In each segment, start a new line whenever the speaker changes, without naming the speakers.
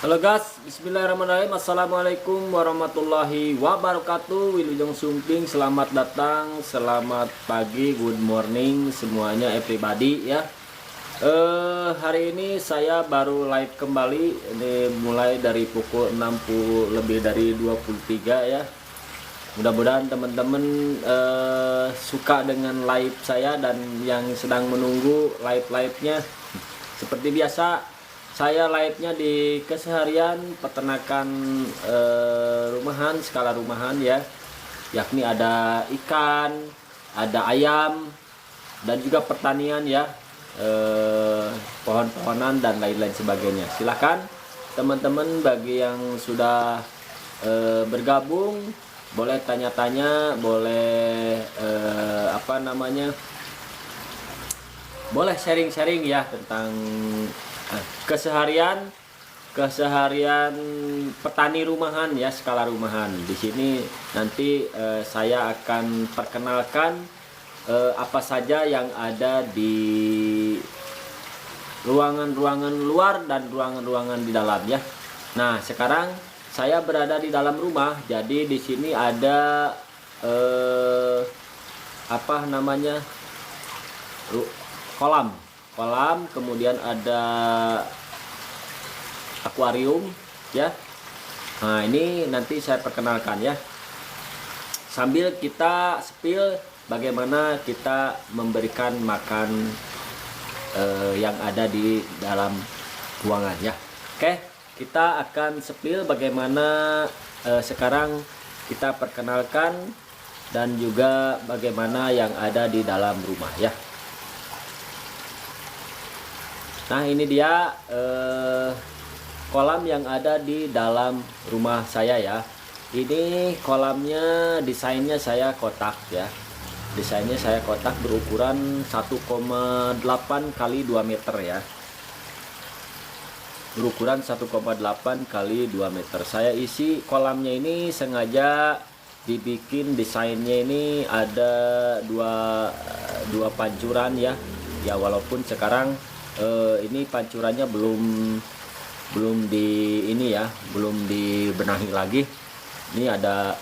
Halo guys, bismillahirrahmanirrahim. Assalamualaikum warahmatullahi wabarakatuh. Wilujeng Sumping, selamat datang, selamat pagi, good morning semuanya everybody ya. Hari ini saya baru live kembali, ini mulai dari pukul 60 lebih dari 23 ya. Mudah-mudahan teman-teman suka dengan live saya dan yang sedang menunggu live-nya. Seperti biasa, saya live-nya di keseharian peternakan rumahan, skala rumahan ya, yakni ada ikan, ada ayam, dan juga pertanian ya, pohon-pohonan dan lain-lain sebagainya. Silahkan teman-teman bagi yang sudah bergabung, boleh tanya-tanya, boleh boleh sharing-sharing ya tentang keseharian petani rumahan ya, skala rumahan. Di sini nanti saya akan perkenalkan apa saja yang ada di ruangan-ruangan luar dan ruangan-ruangan di dalam ya. Nah, sekarang saya berada di dalam rumah. Jadi di sini ada kolam, kemudian ada akuarium ya. Nah, ini nanti saya perkenalkan ya, sambil kita spill bagaimana kita memberikan makan yang ada di dalam ruangan ya. Oke, kita akan spill bagaimana sekarang kita perkenalkan dan juga bagaimana yang ada di dalam rumah ya. Nah, ini dia kolam yang ada di dalam rumah saya ya. Ini kolamnya desainnya saya kotak ya. Desainnya saya kotak berukuran 1,8 kali 2 meter ya. Berukuran 1,8 kali 2 meter. Saya isi kolamnya ini sengaja dibikin desainnya ini ada dua pancuran ya. Ya, walaupun sekarang ini pancurannya belum dibenahi lagi. Ini ada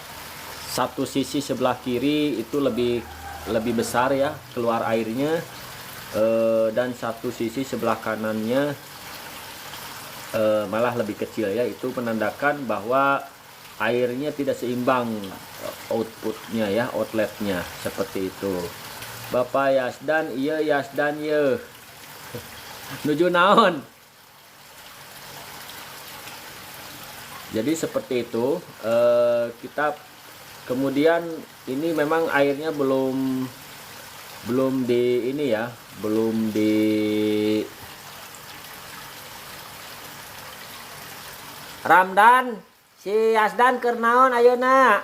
satu sisi sebelah kiri itu lebih besar ya keluar airnya, dan satu sisi sebelah kanannya malah lebih kecil ya. Itu menandakan bahwa airnya tidak seimbang outputnya ya, outletnya seperti itu. Bapak Yasdan, iya Yasdan ye. Nuju naon. Jadi seperti itu. Kita kemudian ini memang airnya belum di ini ya, belum di Ramdan si Yasdan keur naon ayeuna.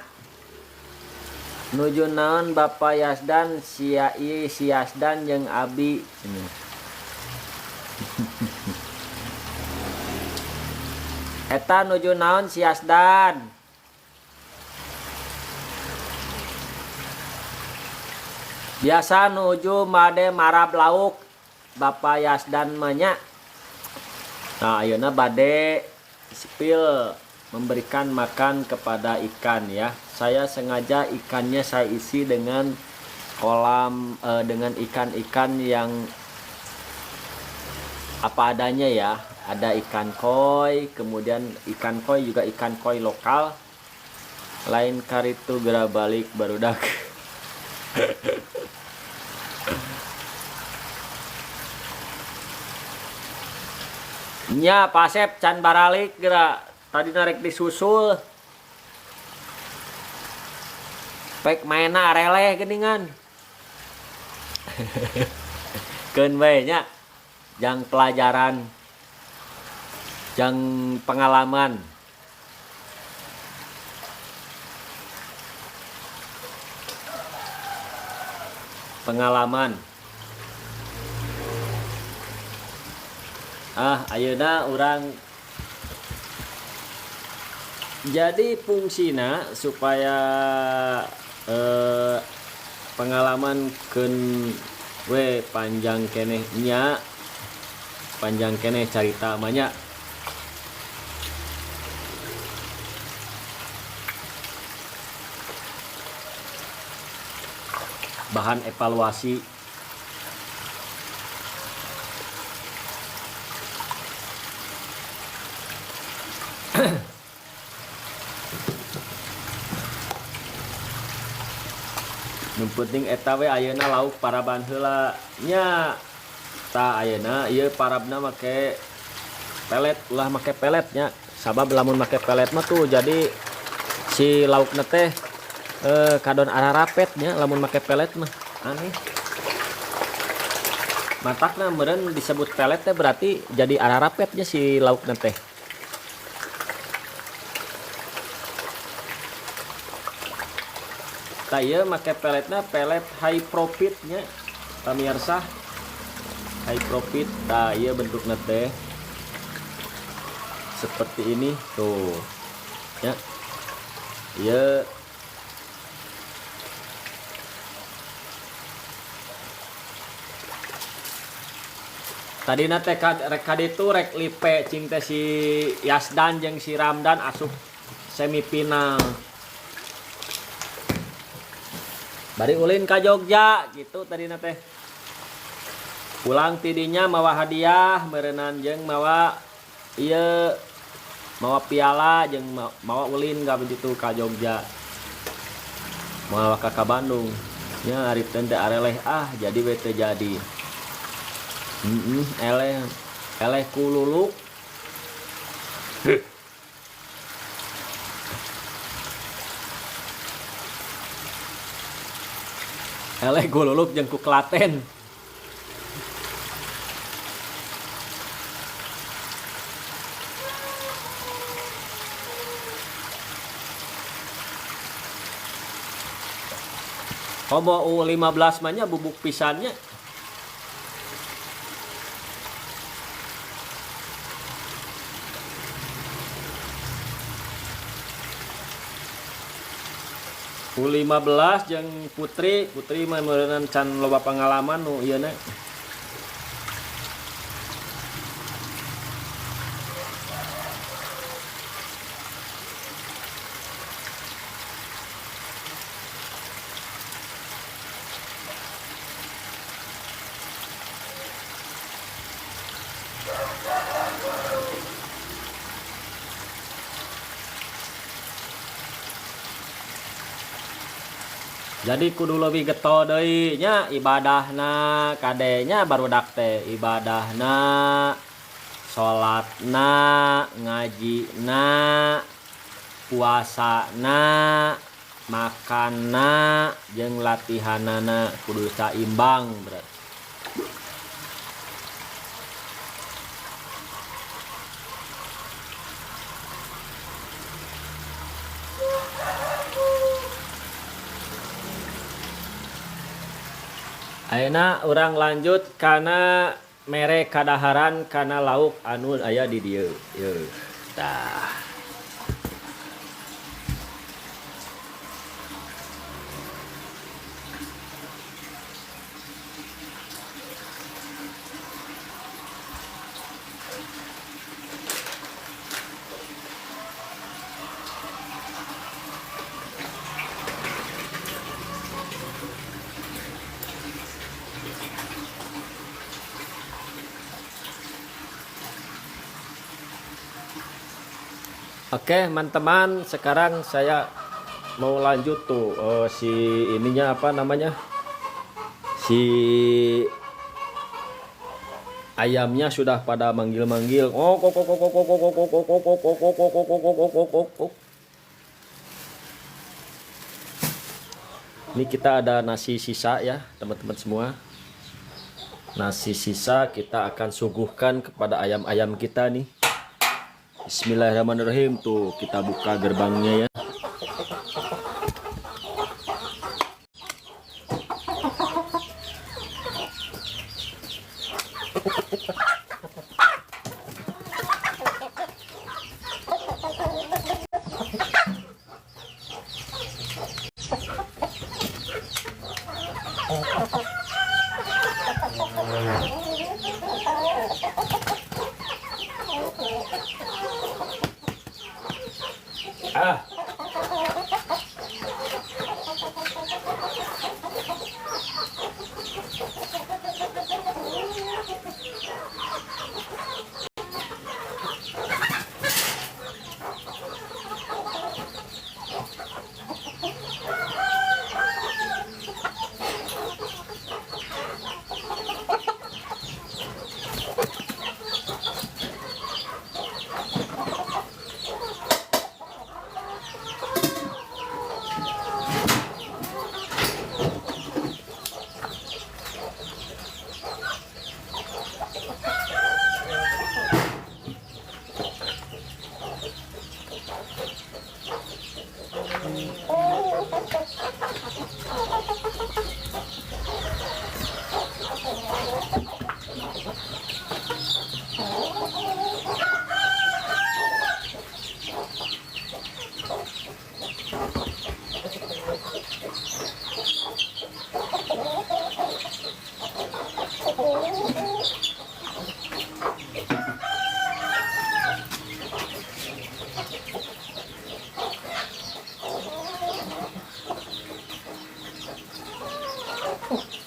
Nuju naon Bapak Yasdan, si Yasdan jeung Abi ini. Eta nuju naon si Yasdan? Biasa nuju made marab lauk Bapak Yasdan manya. Nah, ayeuna bade spill memberikan makan kepada ikan ya. Saya sengaja ikannya saya isi dengan kolam dengan ikan-ikan yang apa adanya ya. Ada ikan koi, kemudian ikan koi juga ikan koi lokal. Lain karitu gera balik barudak. Nya pasep can baralik gera tadi narek disusul. Pek mainna areleh geuningan. Keun we nya jang pelajaran, jang pengalaman. Ayeuna urang jadi fungsina supaya pengalaman keun we panjang keneh nya, panjang keneh carita amanya. bahan evaluasi. Nu penting eta we ayeuna lauk paraban heula nya. Ta ayeuna ieu parabna make pelet, ulah make peletnya. Sabab lamun make pelet mah tuh jadi si laukna teh kadon ararapetnya lamun make pelet mah aneh. Matakna meureun disebut pelet teh berarti jadi ararapetnya si laukna teh. Tah ieu make peletna pelet high profitnya pamirsa. High profit. Tah ieu bentukna teh seperti ini tuh ya. Ieu tadi nate rek kaditu rek lipe cing teh si Yasdan jeung si Ramdan asup semifinal. Bari ulin ka Jogja gitu tadi nate. Pulang tidinya mawa hadiah meureunnan jeung mawa ieu mawa piala jeung mawa ulin ka begitu ka Jogja. Mawa ka Bandung. Nya ari teh areleh jadi we teu jadi. Eleh kululuk. Eleh kululuk jeung ku Klaten. Komo U15 mah nya bubuk pisannya. U15 jeung Putri mah meureunnan can loba pengalaman nu ieu na. Jadi kudu leuwih geto deui nya ibadahna kadenya barudak teh ibadahna salatna ngajina puasana makanna jeung latihanana kudu saimbang berarti. Ayeuna urang lanjut kana mere kadaharan kana lauk anu aya di dieu. Yeuh. Tah. Oke, teman-teman, sekarang saya mau lanjut tuh si ininya apa namanya? Si ayamnya sudah pada manggil-manggil. Ini kita ada nasi sisa ya, teman-teman semua. Nasi sisa kita akan suguhkan kepada ayam-ayam kita nih. Bismillahirrahmanirrahim. Tuh kita buka gerbangnya ya.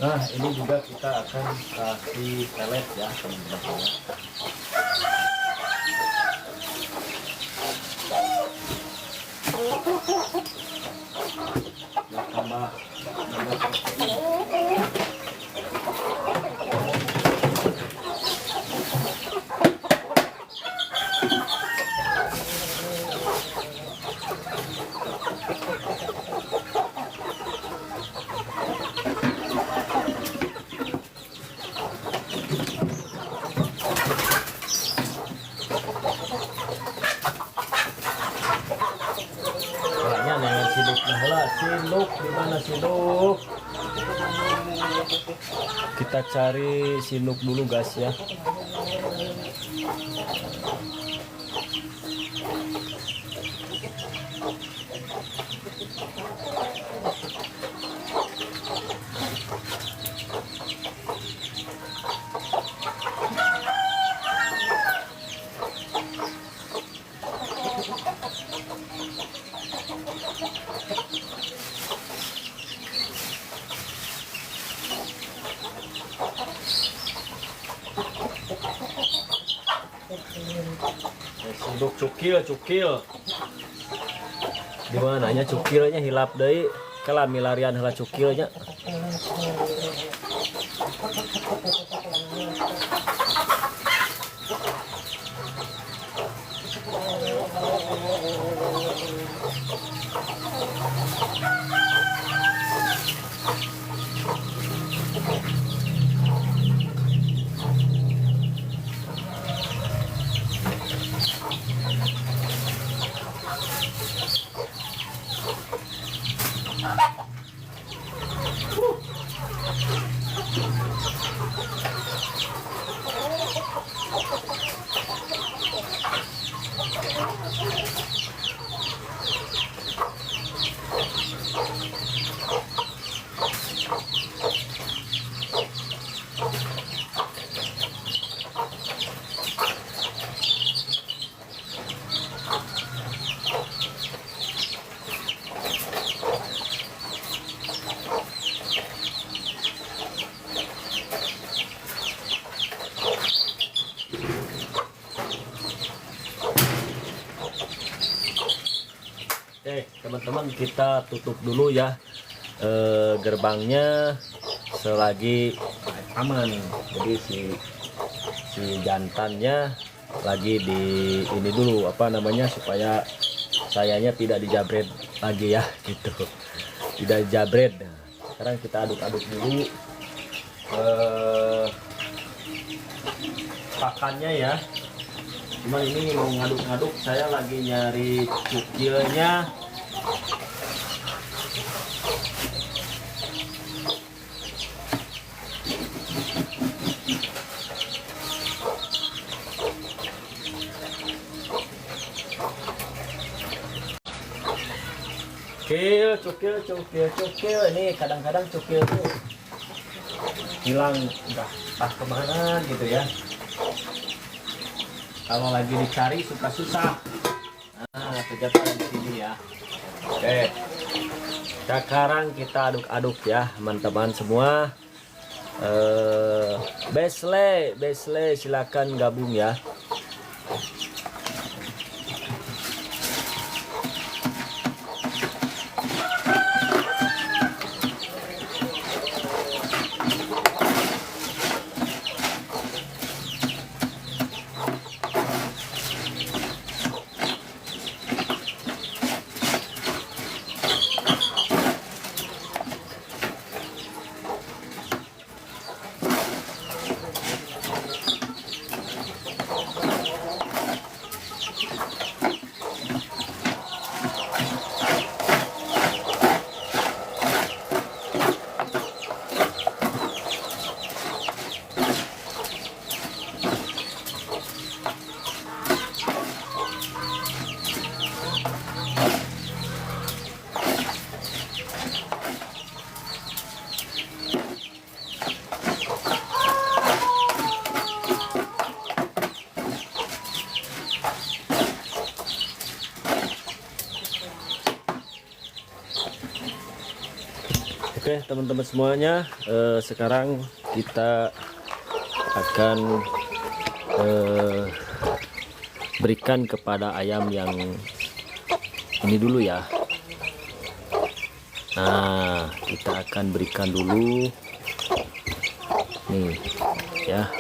Nah, ini juga kita akan kasih pelet ya, teman-teman. Tambah siluk, di mana siluk? Kita cari siluk dulu guys ya. Siluk cukil di mananya cukilnya hilap deui kala milarian heula cukilnya. Oke teman-teman, kita tutup dulu ya gerbangnya selagi aman. Jadi si jantannya lagi di ini dulu apa namanya, supaya sayanya tidak dijabret lagi ya gitu, tidak dijabret. Nah, sekarang kita aduk-aduk dulu pakannya ya. Cuman ini mau ngaduk-ngaduk, saya lagi nyari cukilnya. Cukil. Ini kadang-kadang cukil tuh hilang, entah kemana gitu ya. Kalau lagi dicari suka susah. Nah, ternyata di sini ya. Oke. Sekarang kita aduk-aduk ya, teman-teman semua. Besle, silakan gabung ya. Oke teman-teman semuanya, sekarang kita akan berikan kepada ayam yang ini dulu ya. Nah, kita akan berikan dulu nih ya.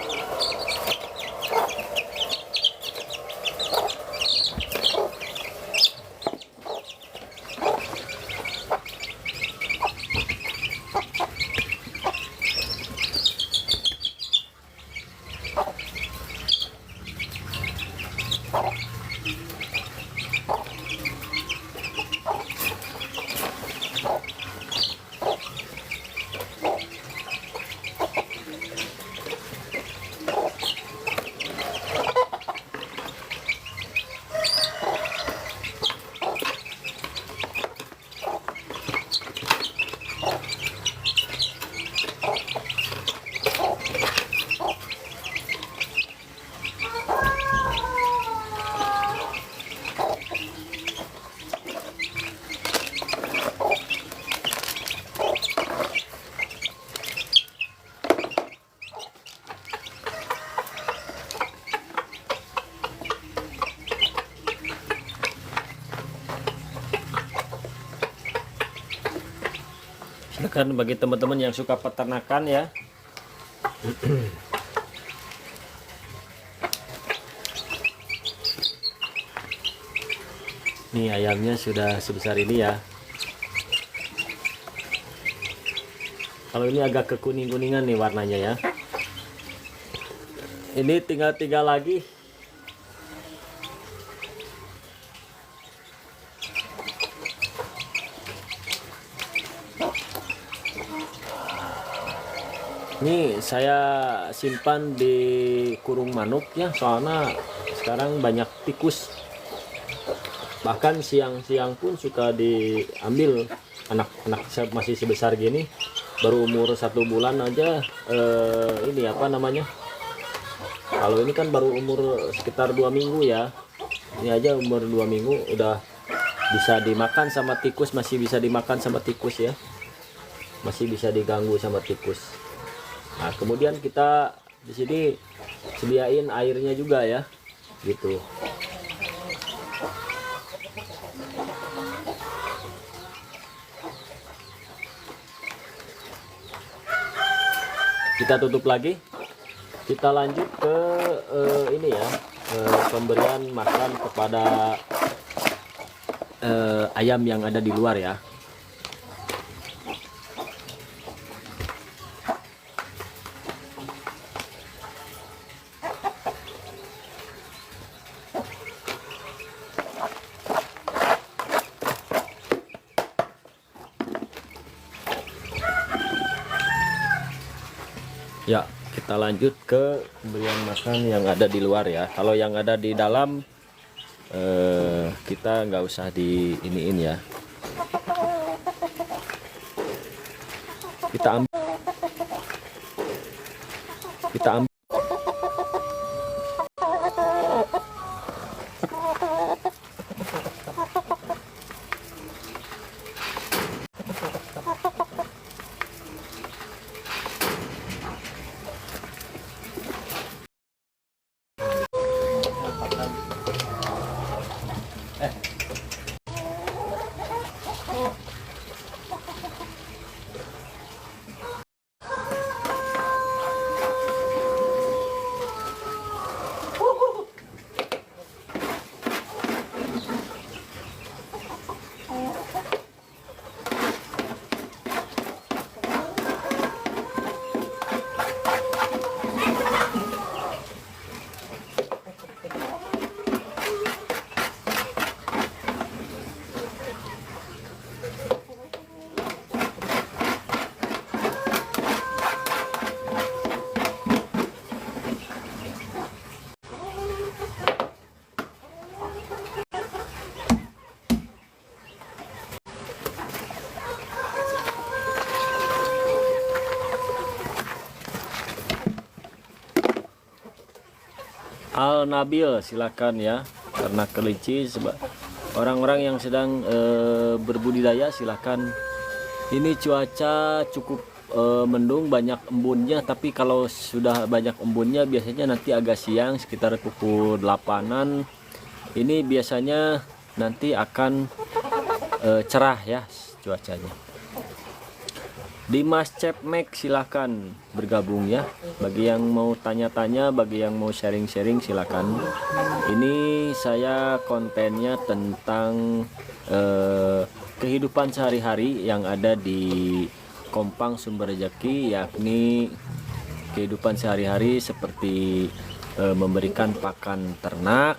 Silakan bagi teman-teman yang suka peternakan ya. Nih ayamnya sudah sebesar ini ya. Kalau ini agak kekuning-kuningan nih warnanya ya. Ini tinggal 3 lagi. Ini saya simpan di kurung manuk ya, soalnya sekarang banyak tikus. Bahkan siang-siang pun suka diambil anak-anak masih sebesar gini, baru umur 1 bulan aja. Ini apa namanya? Kalau ini kan baru umur sekitar 2 minggu ya. Ini aja umur 2 minggu udah bisa dimakan sama tikus, masih bisa dimakan sama tikus ya. Masih bisa diganggu sama tikus. Nah, kemudian kita di sini sediain airnya juga ya, gitu. Kita tutup lagi. Kita lanjut ke ini ya, pemberian makan kepada ayam yang ada di luar ya. Ya, kita lanjut ke pemberian makan yang ada di luar ya. Kalau yang ada di dalam kita nggak usah di iniin ya. Kita ambil Al Nabil, silakan ya. Karena kelinci, orang-orang yang sedang berbudidaya silakan Ini cuaca cukup mendung, banyak embunnya, tapi kalau sudah banyak embunnya biasanya nanti agak siang sekitar pukul 8-an. Ini biasanya nanti akan cerah ya cuacanya. Dimas Cepmek silahkan bergabung ya. Bagi yang mau tanya-tanya, bagi yang mau sharing-sharing silahkan. Ini saya kontennya tentang kehidupan sehari-hari yang ada di Kompang Sumber Rejeki, yakni kehidupan sehari-hari seperti memberikan pakan ternak,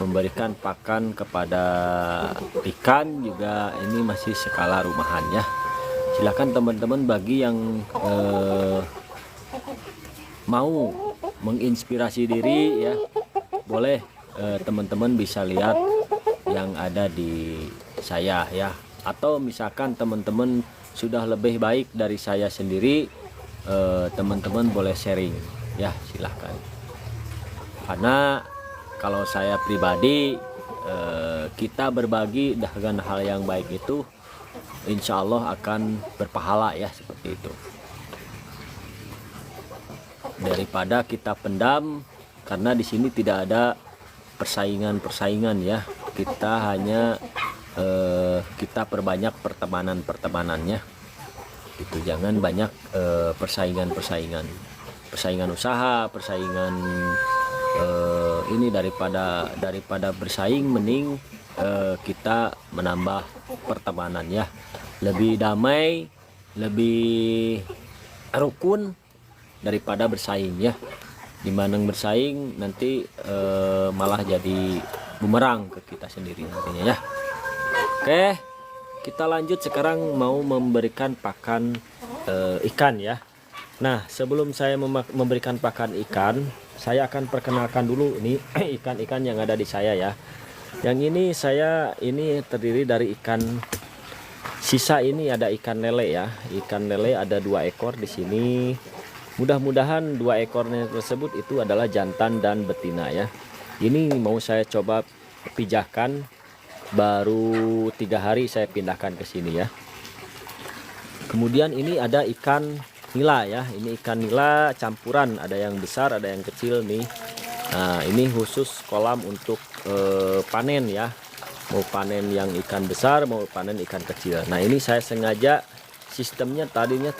memberikan pakan kepada ikan juga. Ini masih skala rumahan ya. Silakan teman-teman bagi yang mau menginspirasi diri ya, boleh teman-teman bisa lihat yang ada di saya ya, atau misalkan teman-teman sudah lebih baik dari saya sendiri, teman-teman boleh sharing ya, silahkan. Karena kalau saya pribadi, kita berbagi dengan hal yang baik itu insya Allah akan berpahala ya, seperti itu, daripada kita pendam. Karena di sini tidak ada persaingan ya, kita hanya kita perbanyak pertemanannya itu. Jangan banyak persaingan usaha, persaingan ini. Daripada bersaing, mending kita menambah pertemanan ya, lebih damai, lebih rukun daripada bersaing ya. Dimana bersaing nanti malah jadi bumerang ke kita sendiri nantinya ya. Oke, kita lanjut sekarang, mau memberikan pakan ikan ya. Nah, sebelum saya memberikan pakan ikan, saya akan perkenalkan dulu ini ikan-ikan yang ada di saya ya. Yang ini terdiri dari ikan sisa. Ini ada ikan lele ya. Ikan lele ada 2 ekor di sini. Mudah-mudahan 2 ekornya tersebut itu adalah jantan dan betina ya. Ini mau saya coba pijahkan, baru 3 hari saya pindahkan ke sini ya. Kemudian ini ada ikan nila ya. Ini ikan nila campuran, ada yang besar, ada yang kecil nih. Nah, ini khusus kolam untuk panen ya. Mau panen yang ikan besar, mau panen ikan kecil. Nah, ini saya sengaja sistemnya tadinya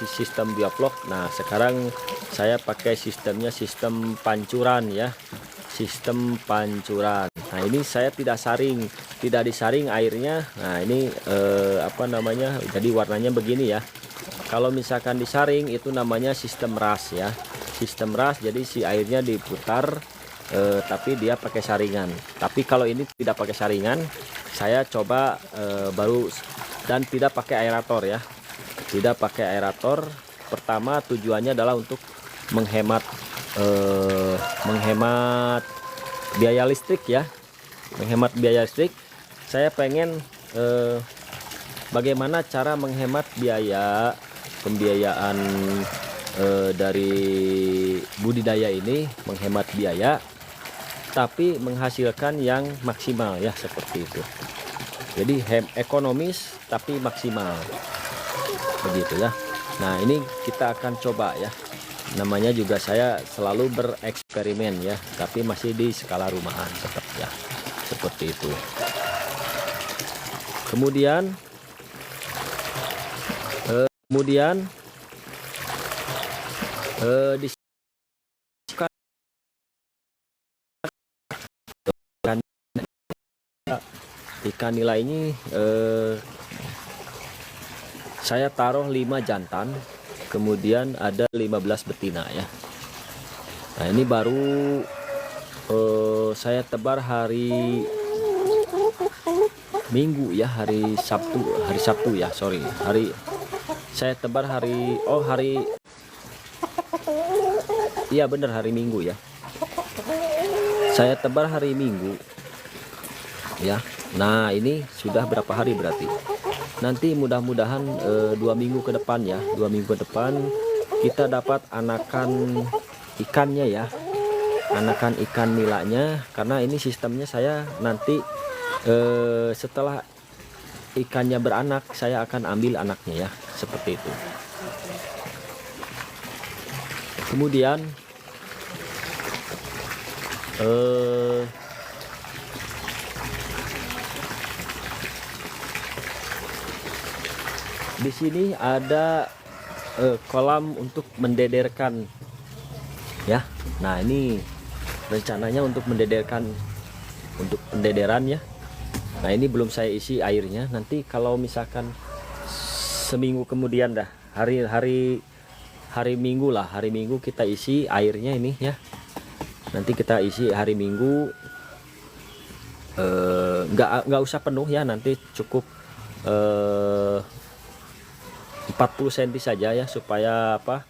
sistem bioflok. Nah, sekarang saya pakai sistem pancuran ya. Sistem pancuran. Nah, ini saya tidak disaring airnya. Nah, ini jadi warnanya begini ya. Kalau misalkan disaring itu namanya sistem ras ya. Sistem ras, jadi si airnya diputar, tapi dia pakai saringan. Tapi kalau ini tidak pakai saringan, saya coba baru, dan tidak pakai aerator ya. Tidak pakai aerator. Pertama tujuannya adalah untuk menghemat biaya listrik ya. Menghemat biaya listrik. Saya pengen bagaimana cara menghemat biaya pembiayaan dari budidaya ini, menghemat biaya tapi menghasilkan yang maksimal ya, seperti itu. Jadi ekonomis tapi maksimal, begitu ya. Nah, ini kita akan coba ya. Namanya juga saya selalu bereksperimen ya, tapi masih di skala rumahan tetap ya, seperti itu. Kemudian di ikan nila ini saya taruh 5 jantan, kemudian ada 15 betina ya. Nah, ini baru saya tebar hari Minggu ya, hari Sabtu ya, sorry. Saya tebar iya bener, hari Minggu ya. Saya tebar hari Minggu ya. Nah, ini sudah berapa hari berarti? Nanti mudah-mudahan 2 minggu ke depan ya. 2 minggu ke depan kita dapat anakan ikannya ya. Anakan ikan nilanya. Karena ini sistemnya saya nanti setelah ikannya beranak, saya akan ambil anaknya ya, seperti itu. Kemudian di sini ada kolam untuk mendederkan ya. Nah, ini rencananya untuk mendederkan, untuk pendederan ya. Nah, ini belum saya isi airnya. Nanti kalau misalkan seminggu kemudian dah, hari Minggu lah, hari Minggu kita isi airnya ini ya. Nanti kita isi hari Minggu, nggak usah penuh ya, nanti cukup 40 cm saja ya, supaya apa,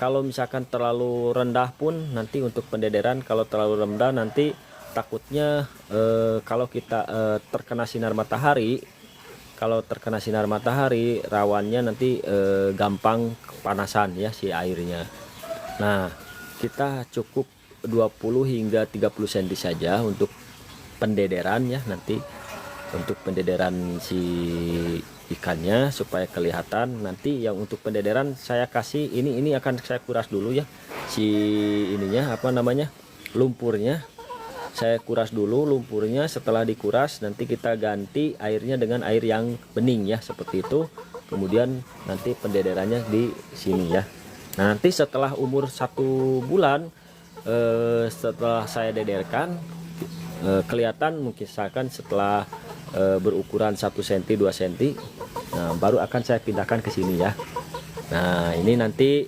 kalau misalkan terlalu rendah pun nanti untuk pendederan, kalau terlalu rendah nanti takutnya kalau kita terkena sinar matahari, rawannya nanti gampang kepanasan ya si airnya. Nah, kita cukup 20 hingga 30 cm saja untuk pendederan ya, nanti untuk pendederan si ikannya supaya kelihatan. Nanti yang untuk pendederan saya kasih ini akan saya kuras dulu ya, si ininya apa namanya, lumpurnya saya kuras dulu lumpurnya. Setelah dikuras nanti kita ganti airnya dengan air yang bening ya, seperti itu. Kemudian nanti pendederannya di sini ya. Nah, nanti setelah umur 1 bulan setelah saya dederkan, kelihatan mungkin misalkan setelah berukuran 1 cm 2 cm, nah baru akan saya pindahkan ke sini ya. Nah, ini nanti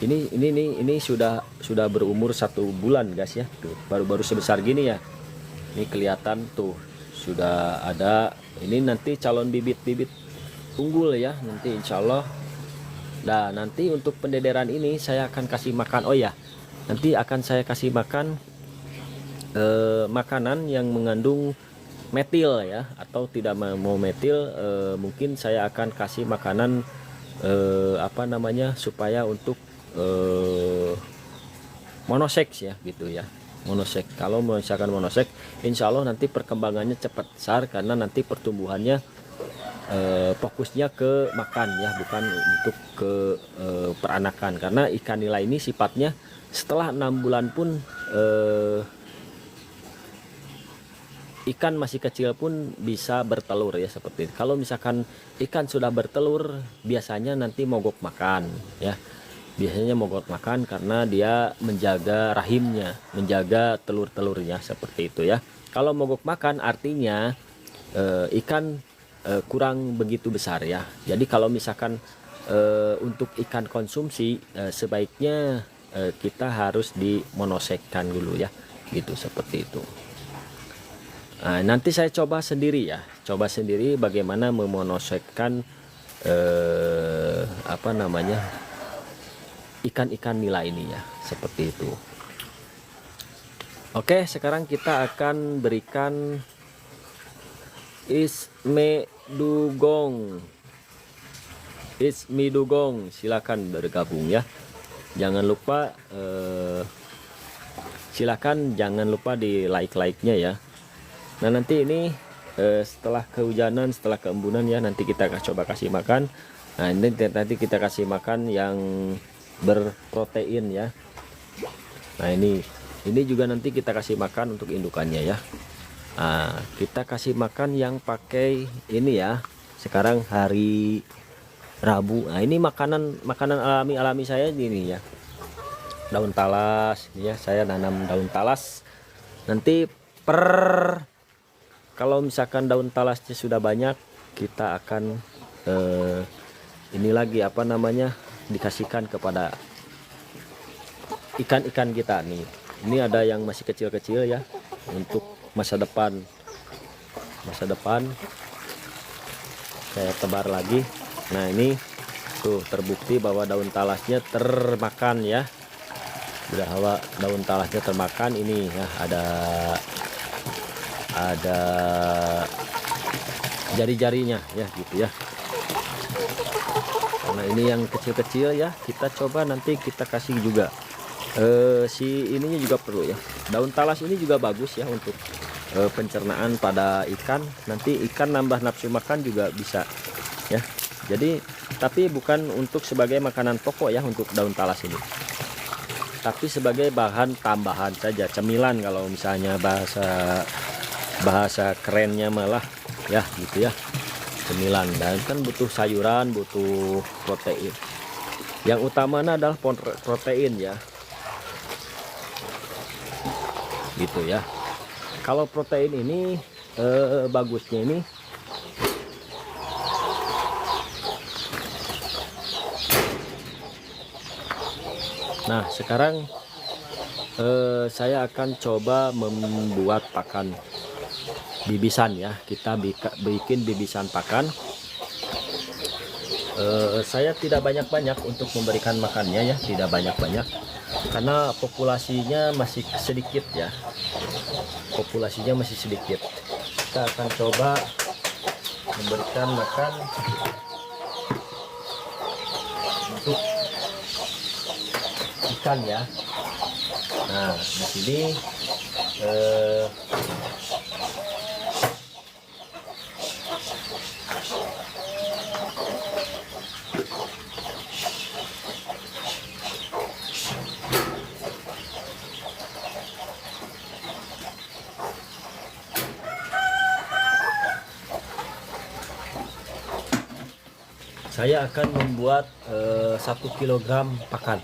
ini sudah berumur 1 bulan guys ya, tuh baru sebesar gini ya. Ini kelihatan tuh sudah ada, ini nanti calon bibit unggul ya nanti insya Allah. Nah, nanti untuk pendederan ini saya akan kasih makan, oh ya, nanti akan saya kasih makan makanan yang mengandung metil ya, atau tidak mau metil, mungkin saya akan kasih makanan apa namanya, supaya untuk monoseks ya gitu ya, monoseks. Kalau misalkan monoseks, insya Allah nanti perkembangannya cepat besar, karena nanti pertumbuhannya fokusnya ke makan ya, bukan untuk ke peranakan. Karena ikan nila ini sifatnya setelah 6 bulan pun ikan masih kecil pun bisa bertelur ya, seperti itu. Kalau misalkan ikan sudah bertelur, biasanya nanti mogok makan ya, biasanya mogok makan karena dia menjaga rahimnya, menjaga telur-telurnya, seperti itu ya. Kalau mogok makan artinya ikan kurang begitu besar ya. Jadi kalau misalkan untuk ikan konsumsi, sebaiknya kita harus dimonosekkan dulu ya, gitu, seperti itu. Nah, nanti saya coba sendiri ya, bagaimana memonosekkan apa namanya, ikan-ikan nila ini ya, seperti itu. Oke, sekarang kita akan berikan Ismidugong, silakan bergabung ya. Jangan lupa silakan jangan lupa di like-nya ya. Nah, nanti ini setelah kehujanan, setelah keembunan ya, nanti kita coba kasih makan. Nah, ini nanti kita kasih makan yang berprotein ya. Nah, ini juga nanti kita kasih makan untuk indukannya ya. Nah, kita kasih makan yang pakai ini ya. Sekarang hari Rabu. Nah, ini makanan alami saya ini ya. Daun talas ya, saya nanam daun talas. Nanti kalau misalkan daun talasnya sudah banyak, kita akan ini lagi apa namanya, dikasihkan kepada ikan-ikan kita nih. Ini ada yang masih kecil-kecil ya, untuk masa depan saya tebar lagi. Nah, ini tuh terbukti bahwa daun talasnya termakan ya, bahwa daun talasnya termakan. Ini ya, ada jari-jarinya ya, gitu ya. Nah, ini yang kecil-kecil ya, kita coba nanti kita kasih juga si ininya juga perlu ya. Daun talas ini juga bagus ya untuk pencernaan pada ikan. Nanti ikan nambah nafsu makan juga bisa ya. Jadi tapi bukan untuk sebagai makanan pokok ya untuk daun talas ini, tapi sebagai bahan tambahan saja, cemilan kalau misalnya bahasa kerennya malah ya gitu ya, cemilan. Dan kan butuh sayuran, butuh protein. Yang utamanya adalah protein ya, gitu ya. Kalau protein ini bagusnya ini nah sekarang saya akan coba membuat pakan bibisan ya. Kita bikin bibisan pakan. Saya tidak banyak-banyak untuk memberikan makannya ya, tidak banyak-banyak karena populasinya masih sedikit ya, populasinya masih sedikit. Kita akan coba memberikan makan untuk ikan ya. Nah di sini saya akan membuat 1 kilogram pakan.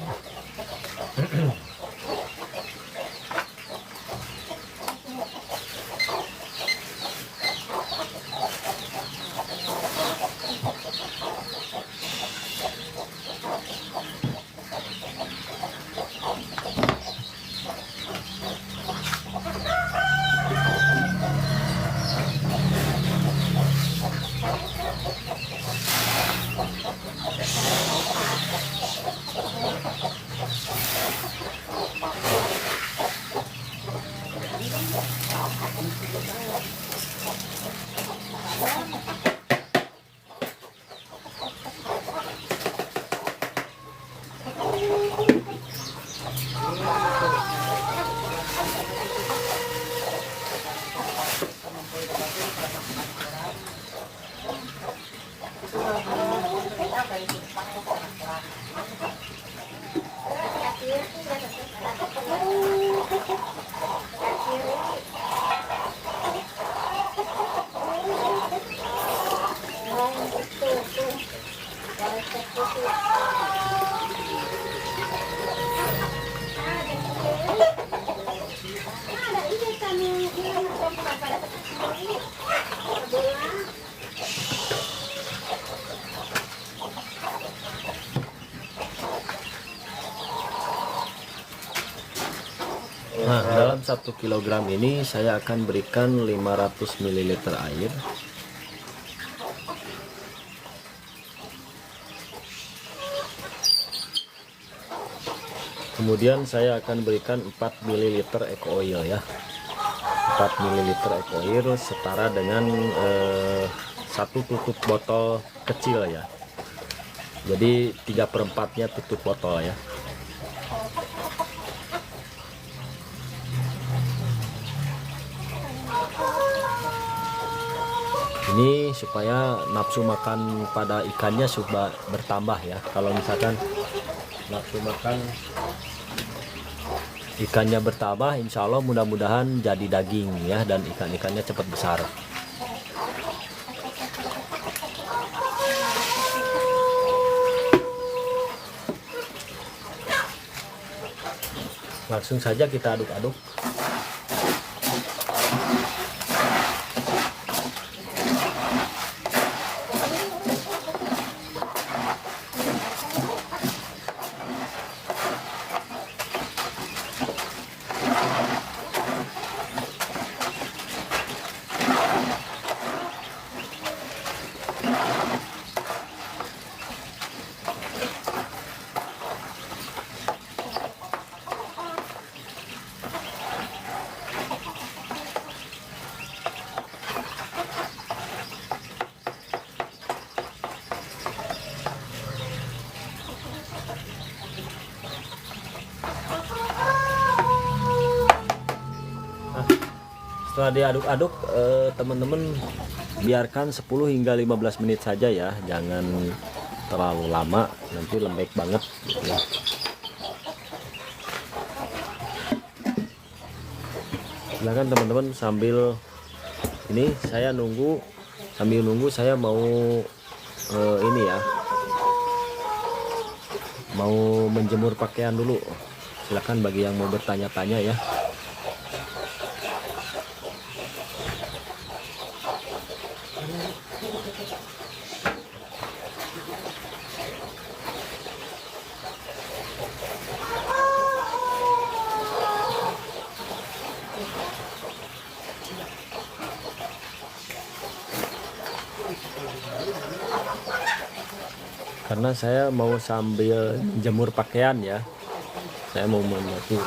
Nah, dalam 1 kilogram ini saya akan berikan 500 ml air. Kemudian saya akan berikan 4 ml eco oil ya. 4 ml eco oil setara dengan 1 tutup botol kecil ya. Jadi 3/4-nya tutup botol ya. Ini supaya nafsu makan pada ikannya sudah bertambah ya. Kalau misalkan nafsu makan ikannya bertambah, insya Allah mudah-mudahan jadi daging ya, dan ikan-ikannya cepat besar. Langsung saja kita aduk-aduk. setelah diaduk-aduk teman-teman biarkan 10 hingga 15 menit saja ya, jangan terlalu lama nanti lembek banget gitu ya. Silahkan teman-teman sambil ini saya nunggu, saya mau ini ya, mau menjemur pakaian dulu. Silakan bagi yang mau bertanya-tanya ya. Karena saya mau sambil jemur pakaian ya, saya mau memenuhi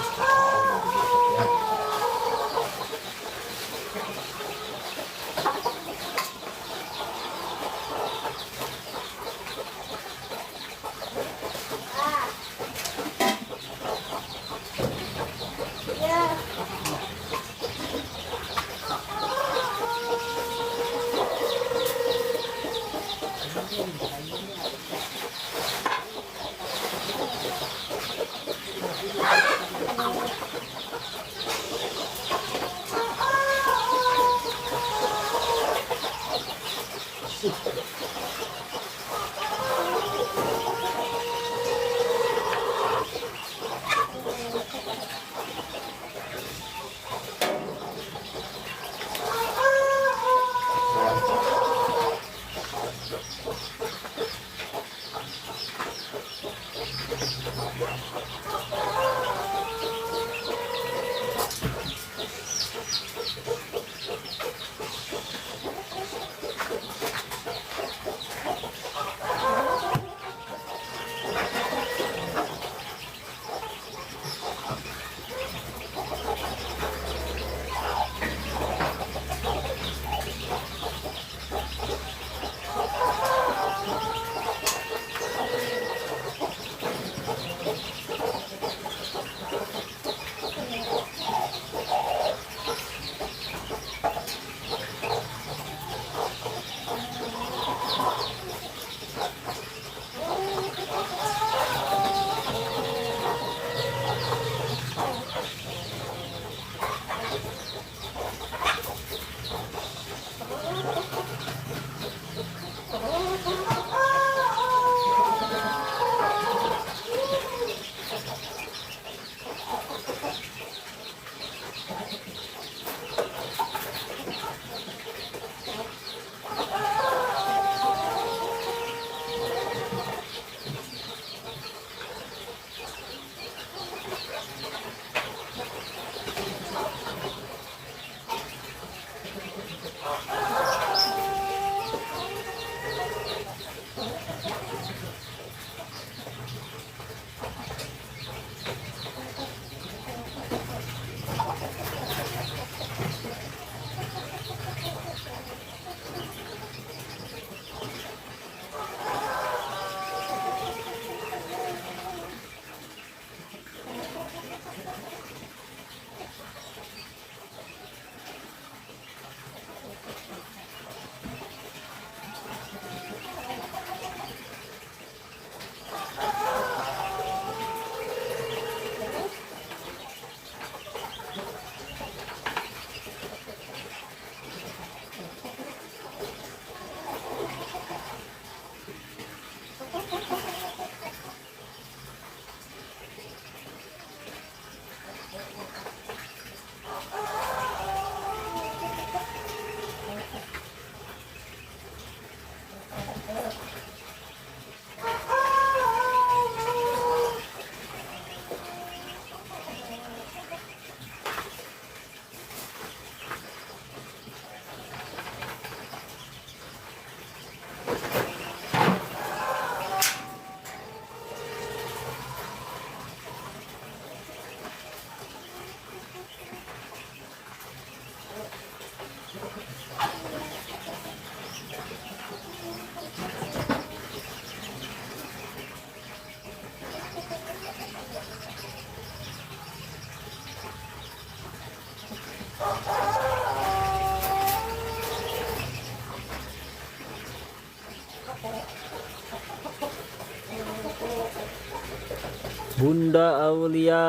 Bunda Aulia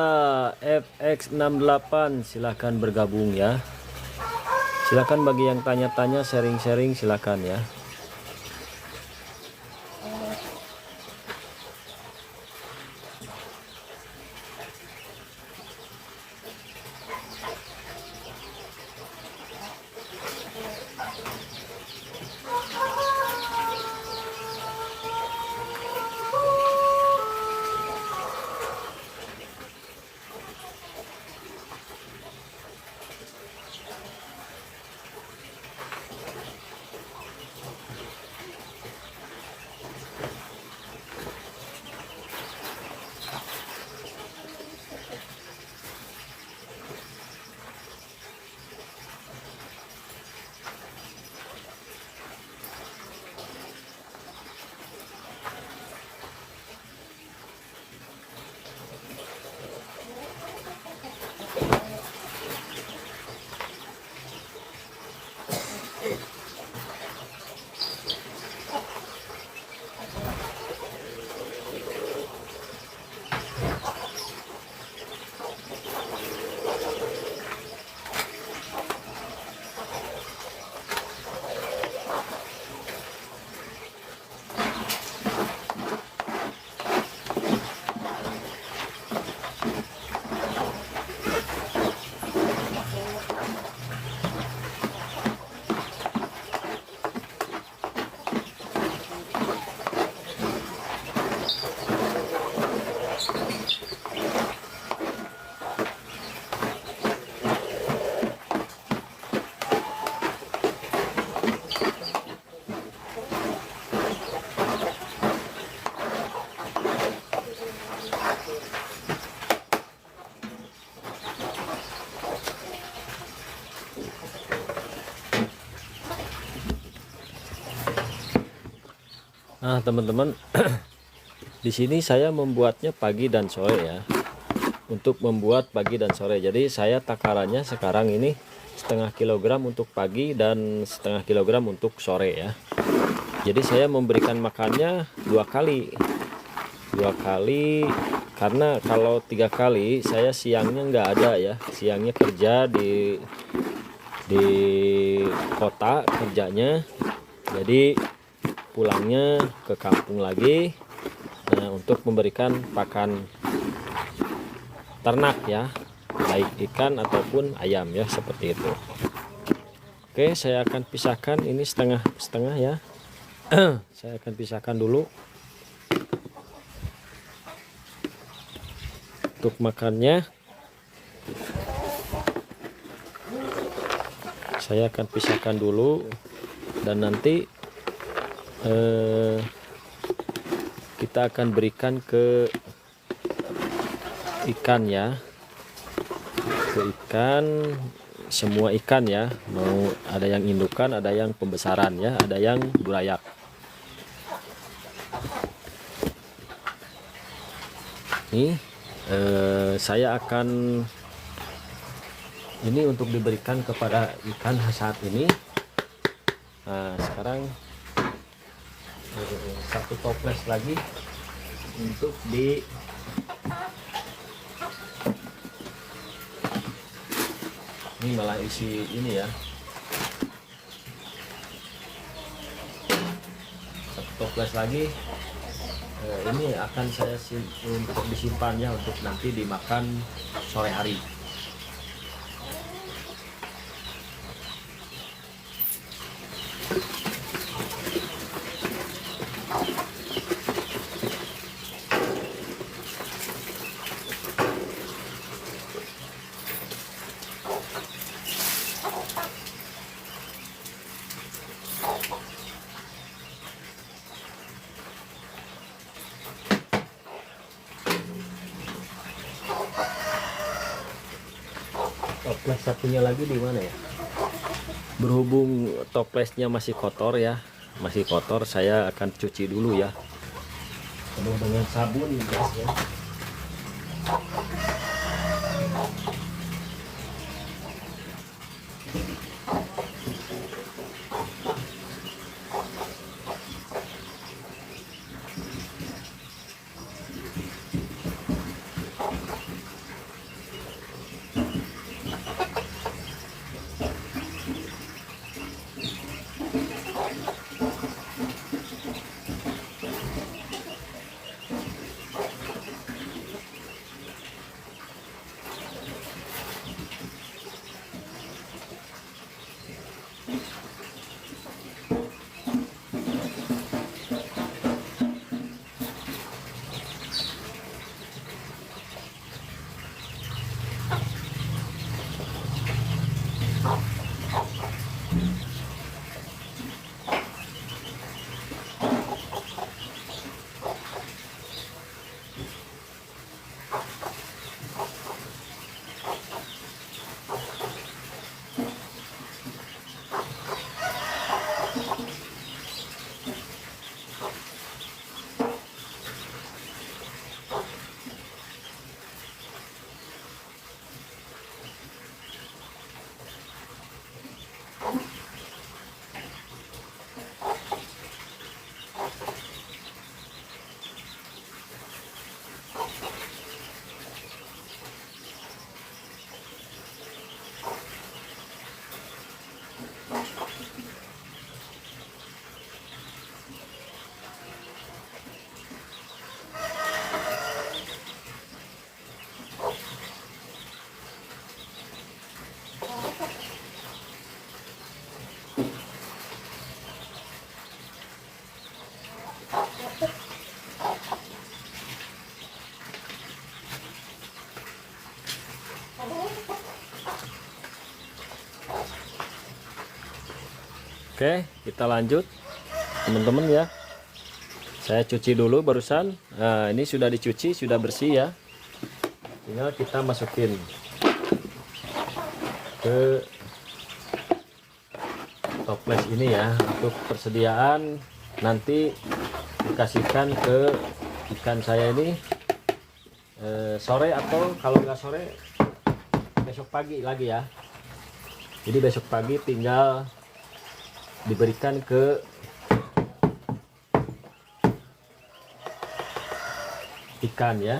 FX68, silahkan bergabung ya. Silahkan bagi yang tanya-tanya, sharing-sharing, silahkan ya. Nah, teman-teman, di sini saya membuatnya pagi dan sore ya. Untuk membuat pagi dan sore. Jadi saya takarannya sekarang ini setengah kilogram untuk pagi dan setengah kilogram untuk sore ya. Jadi saya memberikan makannya 2 kali. 2 kali, karena kalau 3 kali saya siangnya nggak ada ya. Siangnya kerja di kota kerjanya. Jadi pulangnya ke kampung lagi. Nah, untuk memberikan pakan ternak ya, baik ikan ataupun ayam ya, seperti itu. Oke, saya akan pisahkan ini setengah-setengah ya. Saya akan pisahkan dulu. Untuk makannya saya akan pisahkan dulu, dan nanti kita akan berikan ke ikan ya, ke ikan, semua ikan ya, mau ada yang indukan, ada yang pembesaran ya, ada yang burayak. Nih saya akan ini untuk diberikan kepada ikan saat ini. Nah, sekarang satu toples lagi untuk di ini, malah isi ini ya, satu toples lagi. Ini akan saya untuk disimpannya untuk nanti dimakan sore hari. Toples satunya lagi di mana ya? Berhubung toplesnya masih kotor ya, masih kotor, saya akan cuci dulu ya, penuh dengan sabun guys ya. Oke, kita lanjut teman-teman ya. Saya cuci dulu barusan. Nah, ini sudah dicuci, sudah bersih ya. Tinggal kita masukin ke toples ini ya, untuk persediaan nanti dikasihkan ke ikan saya ini sore, atau kalau nggak sore besok pagi lagi ya. Jadi besok pagi tinggal diberikan ke ikan ya.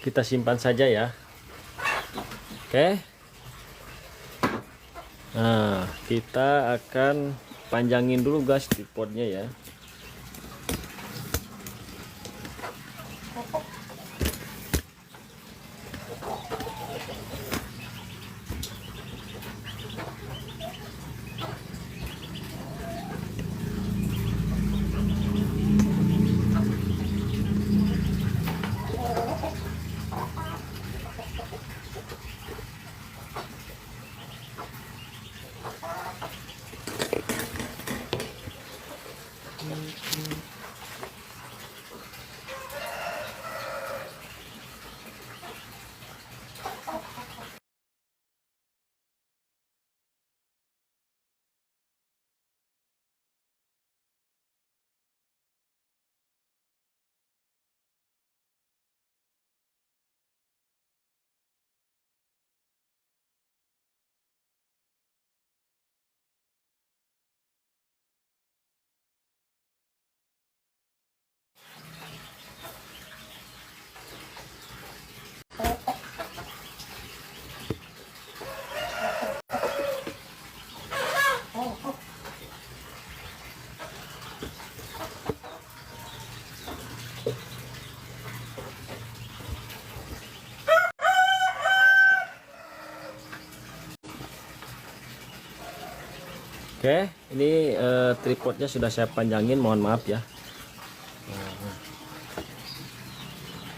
Kita simpan saja ya. Oke. Nah, kita akan panjangin dulu guys tripodnya ya. Oke, ini tripodnya sudah saya panjangin, mohon maaf ya.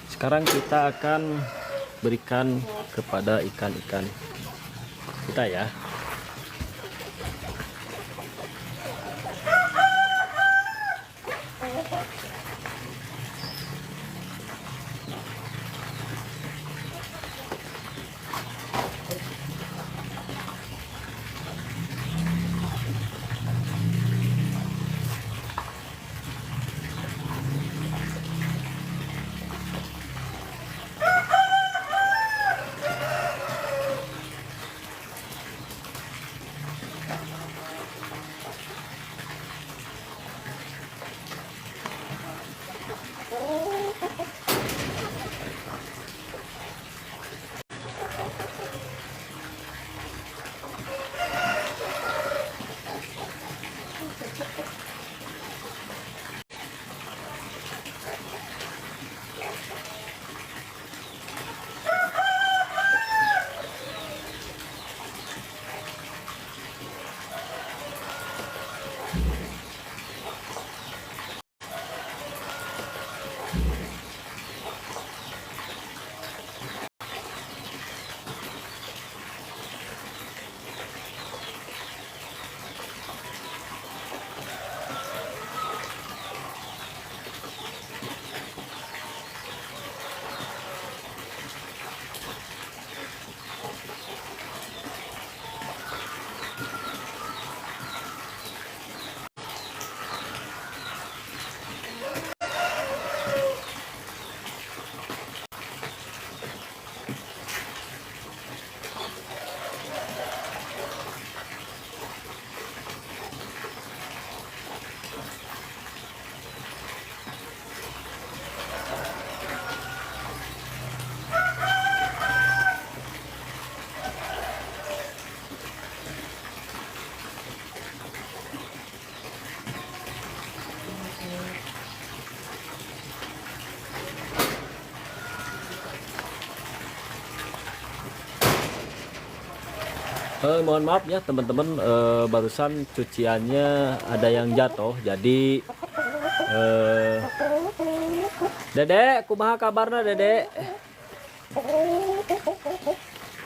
Sekarang kita akan berikan kepada ikan-ikan kita ya. Mohon maaf ya teman-teman, barusan cuciannya ada yang jatuh, jadi Dedek, kumaha kabarnya Dedek?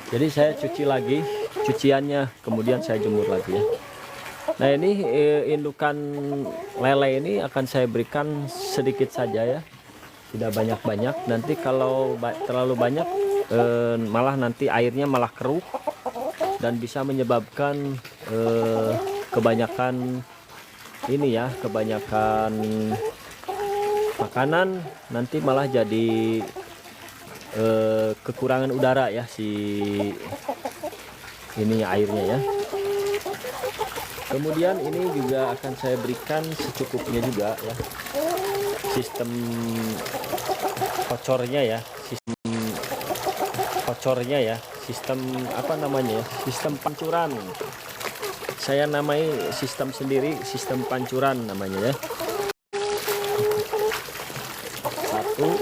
Jadi saya cuci lagi cuciannya, kemudian saya jemur lagi ya. Nah ini indukan lele ini akan saya berikan sedikit saja ya, tidak banyak-banyak. Nanti kalau terlalu banyak malah nanti airnya malah keruh dan bisa menyebabkan kebanyakan ini ya, kebanyakan makanan nanti malah jadi kekurangan udara ya si ini airnya ya. Kemudian ini juga akan saya berikan secukupnya juga ya, sistem kocornya ya, sistem apa namanya ya, sistem pancuran. Saya namai sistem sendiri, sistem pancuran namanya ya. Satu,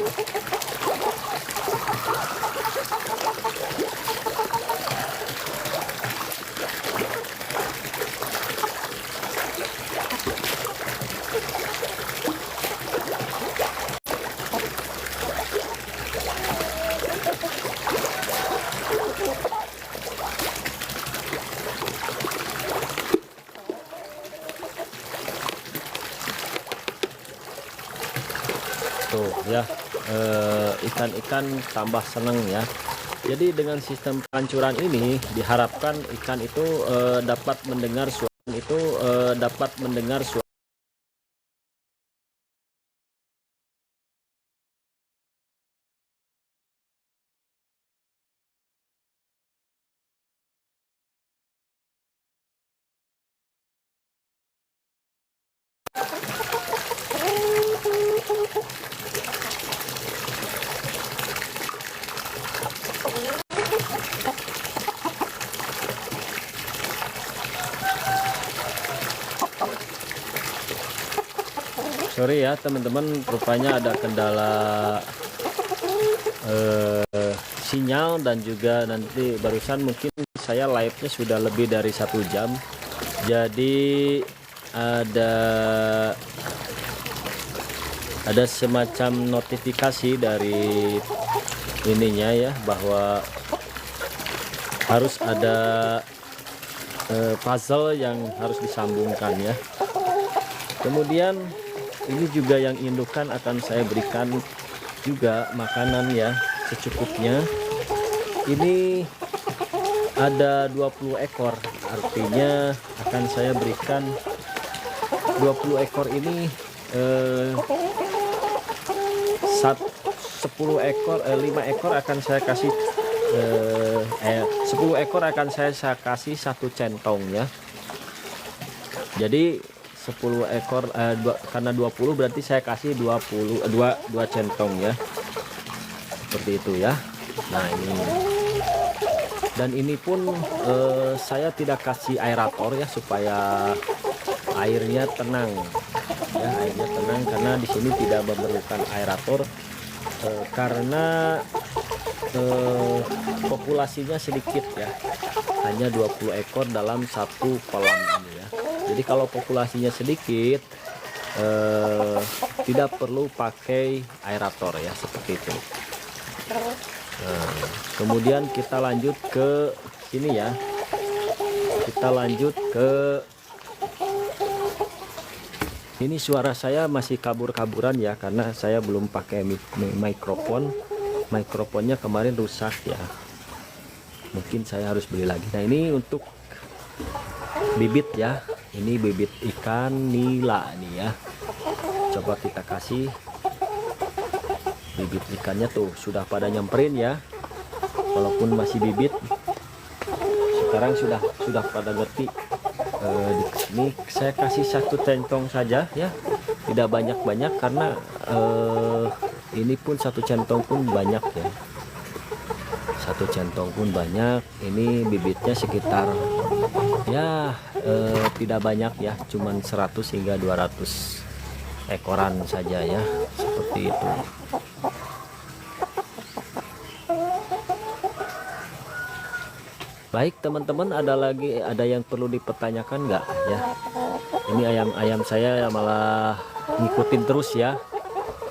tuh ya, ikan-ikan tambah seneng ya. Jadi dengan sistem pancuran ini diharapkan ikan itu dapat mendengar suara Sorry ya teman-teman, rupanya ada kendala sinyal, dan juga nanti barusan mungkin saya live-nya sudah lebih dari 1 jam, jadi ada semacam notifikasi dari ininya ya, bahwa harus ada puzzle yang harus disambungkan ya. Kemudian ini juga yang indukan akan saya berikan juga makanan ya secukupnya. Ini ada 20 ekor, artinya akan saya berikan 20 ekor ini 10 ekor, 5 ekor akan saya kasih 10 ekor akan saya kasih 1 centong ya. Jadi 10 ekor karena 20 berarti saya kasih 2 centong ya, seperti itu ya. Nah ini, dan ini pun saya tidak kasih aerator ya, supaya airnya tenang ya, airnya tenang, karena di sini tidak memerlukan aerator karena populasinya sedikit ya, hanya 20 ekor dalam satu kolam ini ya. Jadi kalau populasinya sedikit tidak perlu pakai aerator ya, seperti itu. Nah, kemudian kita lanjut ke sini ya, kita lanjut ke ini. Suara saya masih kabur-kaburan ya, karena saya belum pakai mikrofonnya kemarin rusak ya, mungkin saya harus beli lagi. Nah ini untuk bibit ya, ini bibit ikan nila nih ya, coba kita kasih bibit ikannya. Tuh sudah pada nyamperin ya, walaupun masih bibit, sekarang sudah pada ngerti. Di sini saya kasih 1 centong saja ya, tidak banyak-banyak, karena ini pun 1 centong pun banyak ya, 1 centong pun banyak. Ini bibitnya sekitar ya tidak banyak ya, cuman 100 hingga 200 ekoran saja ya, seperti itu. Baik teman-teman, ada yang perlu dipertanyakan nggak ya? Ini ayam saya malah ngikutin terus ya.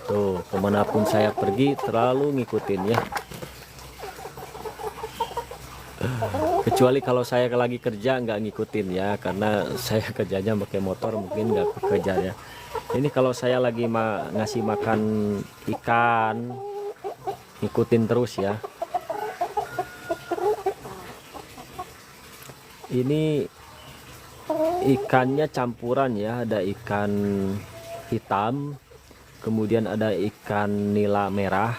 Tuh, kemanapun saya pergi terlalu ngikutin ya. Kecuali kalau saya lagi kerja nggak ngikutin ya, karena saya kerjanya pakai motor, mungkin nggak kejar ya. Ini kalau saya lagi ngasih makan ikan, ngikutin terus ya. Ini ikannya campuran ya, ada ikan hitam, kemudian ada ikan nila merah.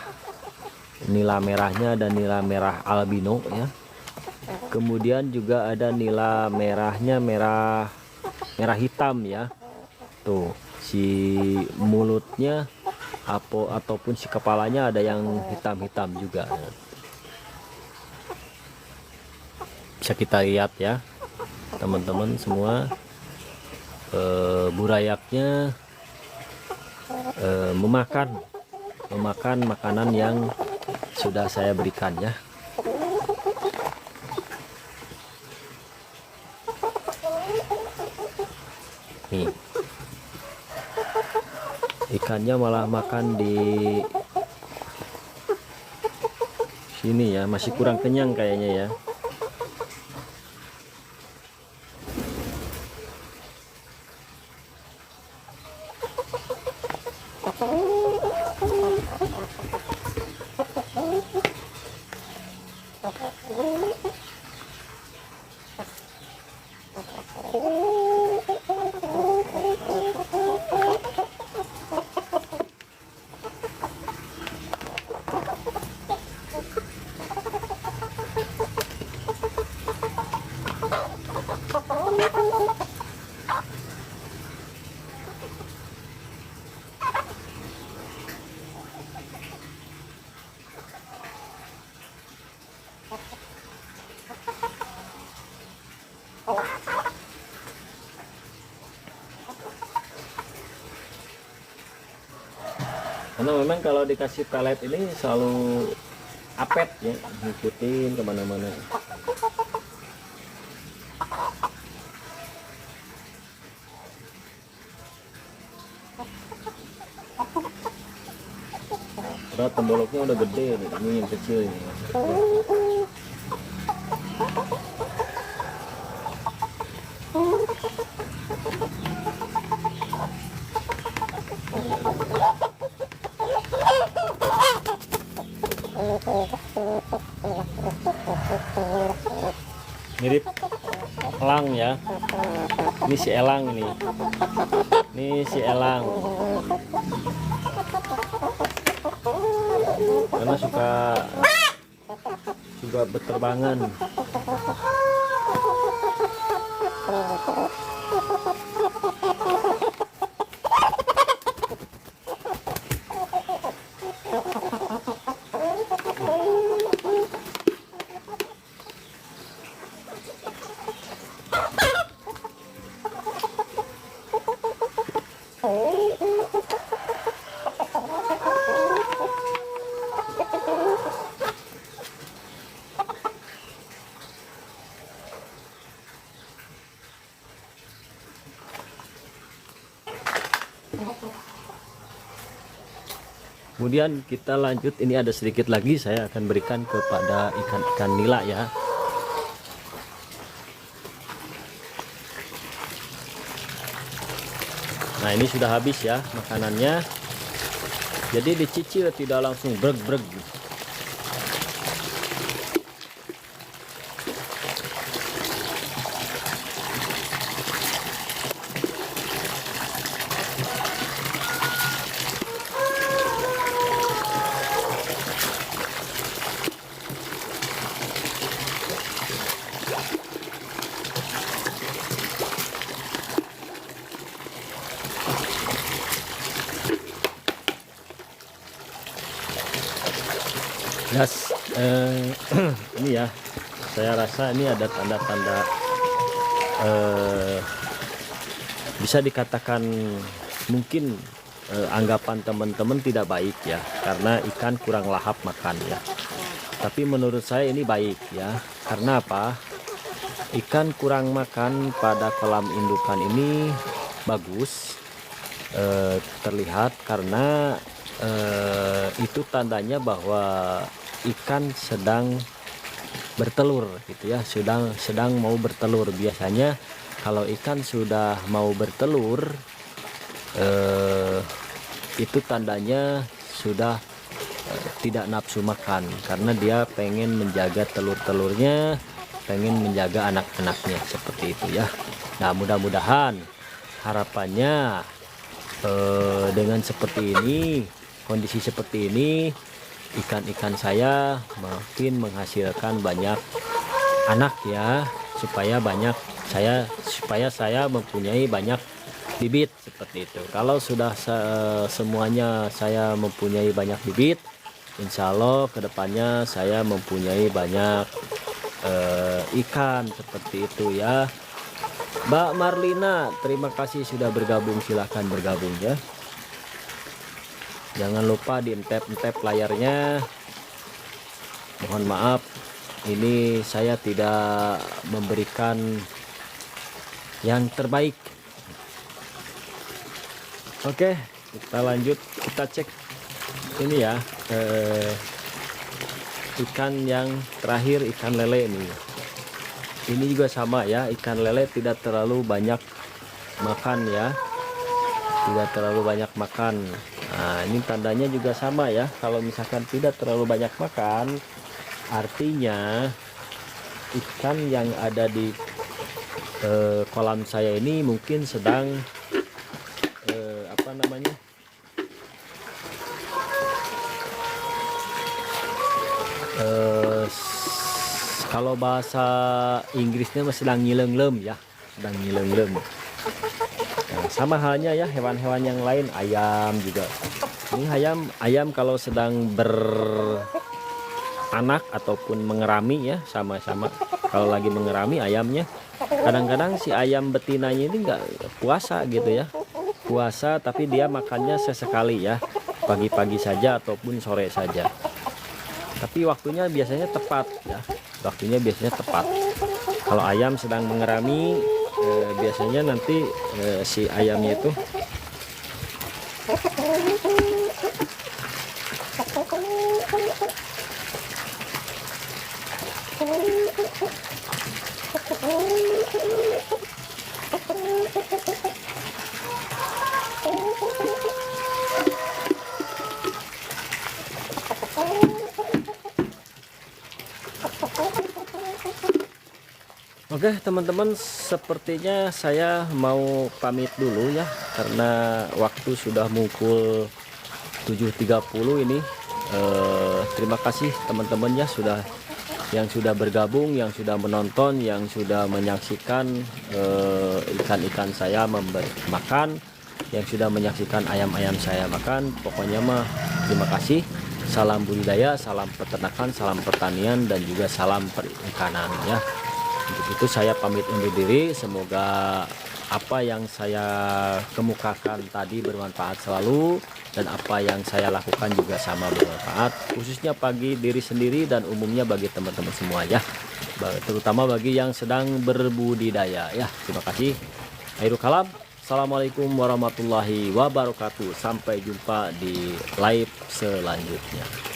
Nila merahnya ada nila merah albino ya. Kemudian juga ada nila merahnya merah hitam ya. Tuh, si mulutnya ataupun si kepalanya ada yang hitam-hitam juga. Bisa kita lihat ya teman-teman semua. Burayaknya memakan makanan yang sudah saya berikan ya. Nih, ikannya malah makan di sini ya, masih kurang kenyang kayaknya ya. Karena memang kalau dikasih pelet ini selalu apet ya, ngikutin kemana-mana. Udah temboloknya udah gede nih, ini yang kecil ini. Mirip elang ya. Ini si elang ini. Ini si elang. Karena suka berterbangan. Kemudian kita lanjut, ini ada sedikit lagi saya akan berikan kepada ikan-ikan nila ya. Nah, ini sudah habis ya makanannya. Jadi dicicil, tidak langsung breg-breg. Yes, ini ya, saya rasa ini ada tanda-tanda bisa dikatakan mungkin anggapan teman-teman tidak baik ya, karena ikan kurang lahap makan ya. Tapi menurut saya ini baik ya. Karena apa? ikan kurang makan pada kolam indukan ini bagus terlihat, karena itu tandanya bahwa ikan sedang bertelur gitu ya, sedang mau bertelur. Biasanya kalau ikan sudah mau bertelur itu tandanya sudah tidak nafsu makan, karena dia pengen menjaga telur-telurnya, pengen menjaga anak-anaknya, seperti itu ya. Nah, mudah-mudahan harapannya dengan seperti ini, kondisi seperti ini, ikan-ikan saya makin menghasilkan banyak anak ya, supaya saya mempunyai banyak bibit, seperti itu. Kalau sudah semuanya saya mempunyai banyak bibit, insya Allah kedepannya saya mempunyai banyak ikan, seperti itu ya. Mbak Marlina, terima kasih sudah bergabung, silahkan bergabung ya. Jangan lupa di tap layarnya. Mohon maaf, ini saya tidak memberikan yang terbaik. Oke, kita lanjut, kita cek ini ya, ikan yang terakhir, ikan lele nih. Ini juga sama ya, ikan lele tidak terlalu banyak makan ya, tidak terlalu banyak makan. Nah, ini tandanya juga sama ya, kalau misalkan tidak terlalu banyak makan, artinya ikan yang ada di kolam saya ini mungkin sedang apa namanya, kalau bahasa Inggrisnya sedang ngilenglem ya, sedang ngilenglem. Nah, sama halnya ya hewan-hewan yang lain, ayam juga. Ini ayam kalau sedang beranak ataupun mengerami ya, sama-sama. Kalau lagi mengerami ayamnya, kadang-kadang si ayam betinanya ini nggak puasa gitu ya, puasa tapi dia makannya sesekali ya, pagi-pagi saja ataupun sore saja. Tapi waktunya biasanya tepat ya, waktunya biasanya tepat. Kalau ayam sedang mengerami, biasanya nanti si ayamnya itu Oke teman-teman, sepertinya saya mau pamit dulu ya, karena waktu sudah pukul 7.30 ini. Terima kasih teman-teman ya, yang sudah bergabung, yang sudah menonton, yang sudah menyaksikan ikan-ikan saya makan, yang sudah menyaksikan ayam-ayam saya makan. Pokoknya mah terima kasih. Salam budidaya, salam peternakan, salam pertanian, dan juga salam perikanan ya. Untuk itu saya pamit undur diri. Semoga apa yang saya kemukakan tadi bermanfaat selalu, dan apa yang saya lakukan juga sama bermanfaat, khususnya bagi diri sendiri dan umumnya bagi teman-teman semua ya, terutama bagi yang sedang berbudidaya ya. Terima kasih. Akhirul kalam, assalamualaikum warahmatullahi wabarakatuh. Sampai jumpa di live selanjutnya.